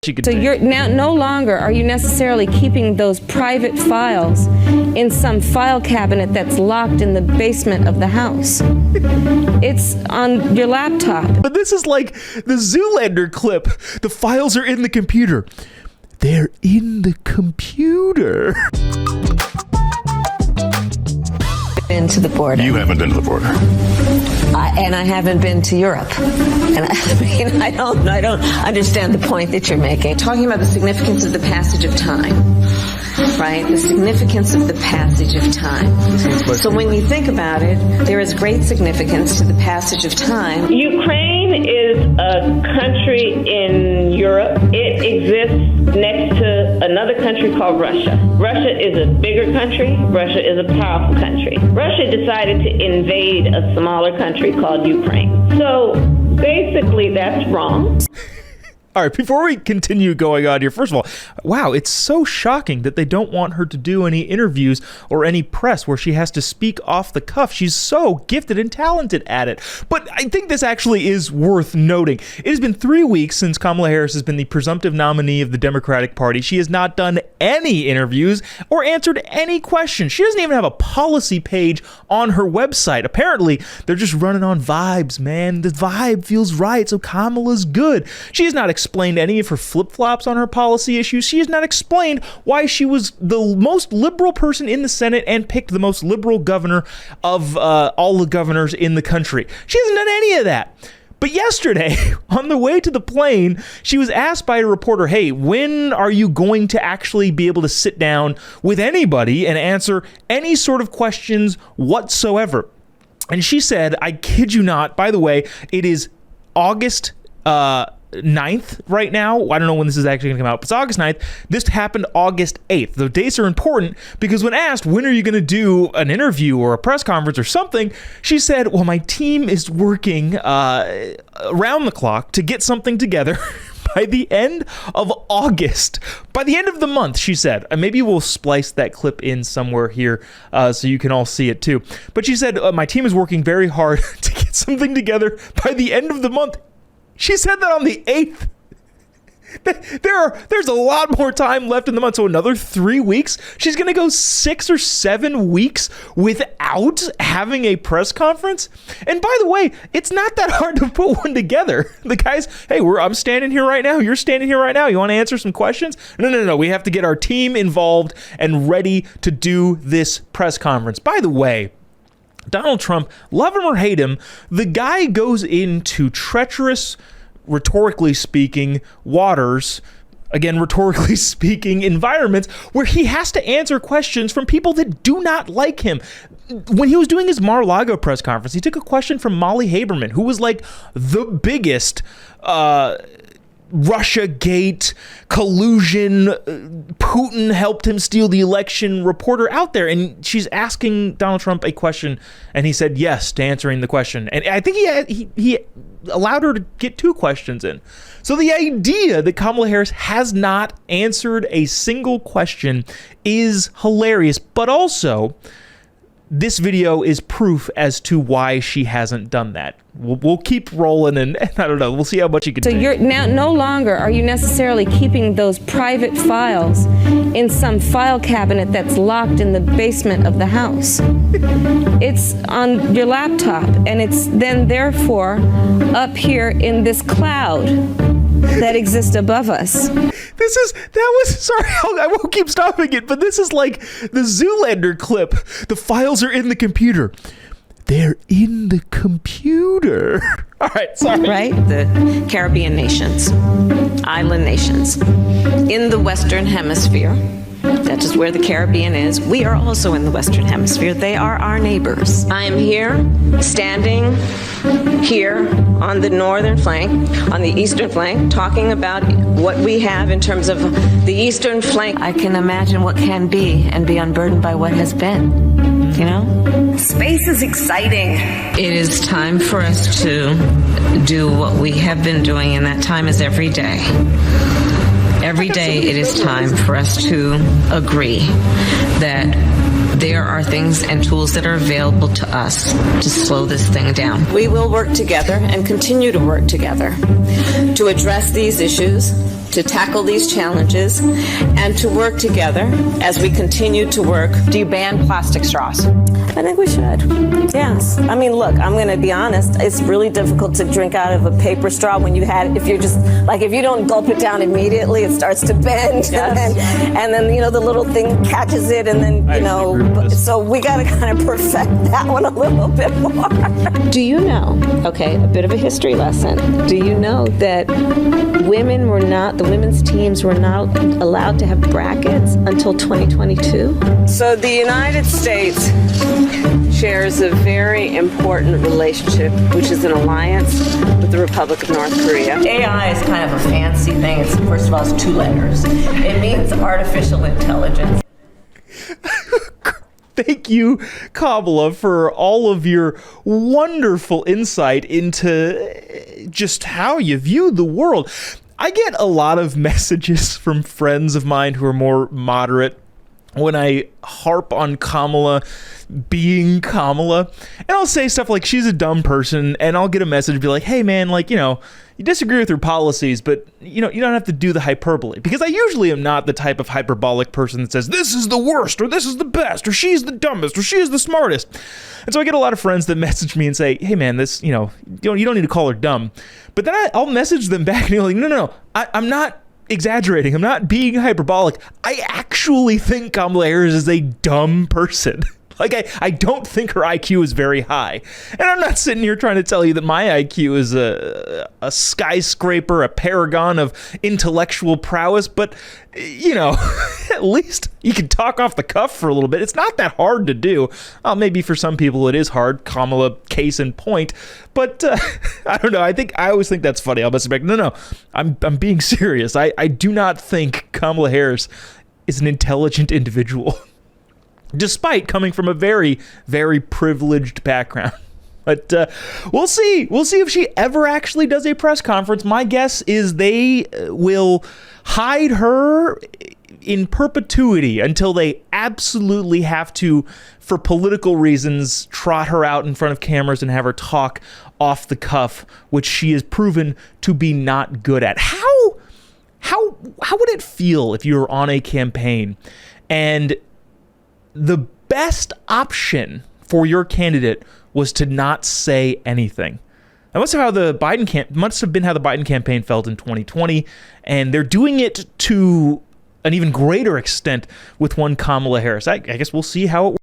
So you're now no longer are you necessarily keeping those private files in some file cabinet that's locked in the basement of the house. It's on your laptop. But this is like the Zoolander clip. The files are in the computer. They're in the computer. Been to the border. You haven't been to the border. And I haven't been to Europe. And I don't understand the point that you're making. Talking about the significance of the passage of time, right? The significance of the passage of time. So when you think about it, there is great significance to the passage of time. Ukraine is a country in Europe. It exists next to another country called Russia. Russia is a bigger country. Russia is a powerful country. Russia decided to invade a smaller country called Ukraine. So basically that's wrong. All right, before we continue going on here, first of all, wow, it's so shocking that they don't want her to do any interviews or any press where she has to speak off the cuff. She's so gifted and talented at it. But I think this actually is worth noting. It has been 3 weeks since Kamala Harris has been the presumptive nominee of the Democratic Party. She has not done any interviews or answered any questions. She doesn't even have a policy page on her website. Apparently, they're just running on vibes, man. The vibe feels right, so Kamala's good. She has not explained any of her flip-flops on her policy issues. She has not explained why she was the most liberal person in the Senate and picked the most liberal governor of all the governors in the country. She hasn't done any of that. But yesterday, on the way to the plane, she was asked by a reporter, hey, when are you going to actually be able to sit down with anybody and answer any sort of questions whatsoever? And she said, I kid you not, by the way, it is August 9th right now. I don't know when this is actually going to come out, but it's August 9th. This happened August 8th. The dates are important because when asked, when are you going to do an interview or a press conference or something, she said, well, my team is working around the clock to get something together by the end of August. By the end of the month, she said. And maybe we'll splice that clip in somewhere here so you can all see it too. But she said, my team is working very hard to get something together by the end of the month. She said that on the 8th. There's a lot more time left in the month. So another 3 weeks. She's going to go 6 or 7 weeks without having a press conference. And by the way, it's not that hard to put one together. The guys, hey, I'm standing here right now. You're standing here right now. You want to answer some questions? No. We have to get our team involved and ready to do this press conference. By the way, Donald Trump, love him or hate him, the guy goes into treacherous, rhetorically speaking, waters, again, rhetorically speaking, environments where he has to answer questions from people that do not like him. When he was doing his Mar-a-Lago press conference, he took a question from Molly Haberman, who was like the biggest Russiagate, collusion, Putin helped him steal the election reporter out there. And she's asking Donald Trump a question, and he said yes to answering the question. And I think he allowed her to get 2 questions in. So the idea that Kamala Harris has not answered a single question is hilarious, but also this video is proof as to why she hasn't done that. We'll keep rolling, and I don't know. We'll see how much you can So take. you're now no longer are you necessarily keeping those private files in some file cabinet that's locked in the basement of the house. It's on your laptop, and it's then therefore up here in this cloud that exists above us. I won't keep stopping it, but this is like the Zoolander clip. The files are in the computer. They're in the computer. All right, sorry. Right? The Caribbean nations, island nations, in the Western Hemisphere. That is where the Caribbean is. We are also in the Western Hemisphere. They are our neighbors. I am here, standing here on the northern flank, on the eastern flank, talking about what we have in terms of the eastern flank. I can imagine what can be and be unburdened by what has been, you know? Space is exciting. It is time for us to do what we have been doing, and that time is every day. Every day it is time for us to agree that there are things and tools that are available to us to slow this thing down. We will work together and continue to work together to address these issues to tackle these challenges and to work together as we continue to work. Do you ban plastic straws? I think we should. Yes. I mean, look, I'm going to be honest. It's really difficult to drink out of a paper straw when if you don't gulp it down immediately, it starts to bend. Yes. And then, the little thing catches it. And then, so we got to kind of perfect that one a little bit more. Do you know, a bit of a history lesson. Do you know that the women's teams were not allowed to have brackets until 2022? So the United States shares a very important relationship, which is an alliance with the Republic of North Korea. AI is kind of a fancy thing. First of all, it's 2 letters. It means artificial intelligence. Thank you, Kamala, for all of your wonderful insight into just how you view the world. I get a lot of messages from friends of mine who are more moderate when I harp on Kamala being Kamala, and I'll say stuff like she's a dumb person, and I'll get a message be like, hey man, you disagree with her policies, but you don't have to do the hyperbole, because I usually am not the type of hyperbolic person that says this is the worst or this is the best or she's the dumbest or she is the smartest. And so I get a lot of friends that message me and say, hey man, this, you don't need to call her dumb. But then I'll message them back and you're like, no, I'm not exaggerating. I'm not being hyperbolic. I actually think Kamala Harris is a dumb person. I don't think her IQ is very high. And I'm not sitting here trying to tell you that my IQ is a skyscraper, a paragon of intellectual prowess, but, at least you can talk off the cuff for a little bit. It's not that hard to do. Maybe for some people it is hard. Kamala, case in point. But I don't know. I always think that's funny. I'll message back, no, I'm being serious. I do not think Kamala Harris is an intelligent individual, despite coming from a very, very privileged background. But we'll see. We'll see if she ever actually does a press conference. My guess is they will hide her in perpetuity until they absolutely have to, for political reasons, trot her out in front of cameras and have her talk off the cuff, which she has proven to be not good at. How would it feel if you were on a campaign and the best option for your candidate was to not say anything? That must have been how the Biden campaign felt in 2020, and they're doing it to an even greater extent with one Kamala Harris. I guess we'll see how it works.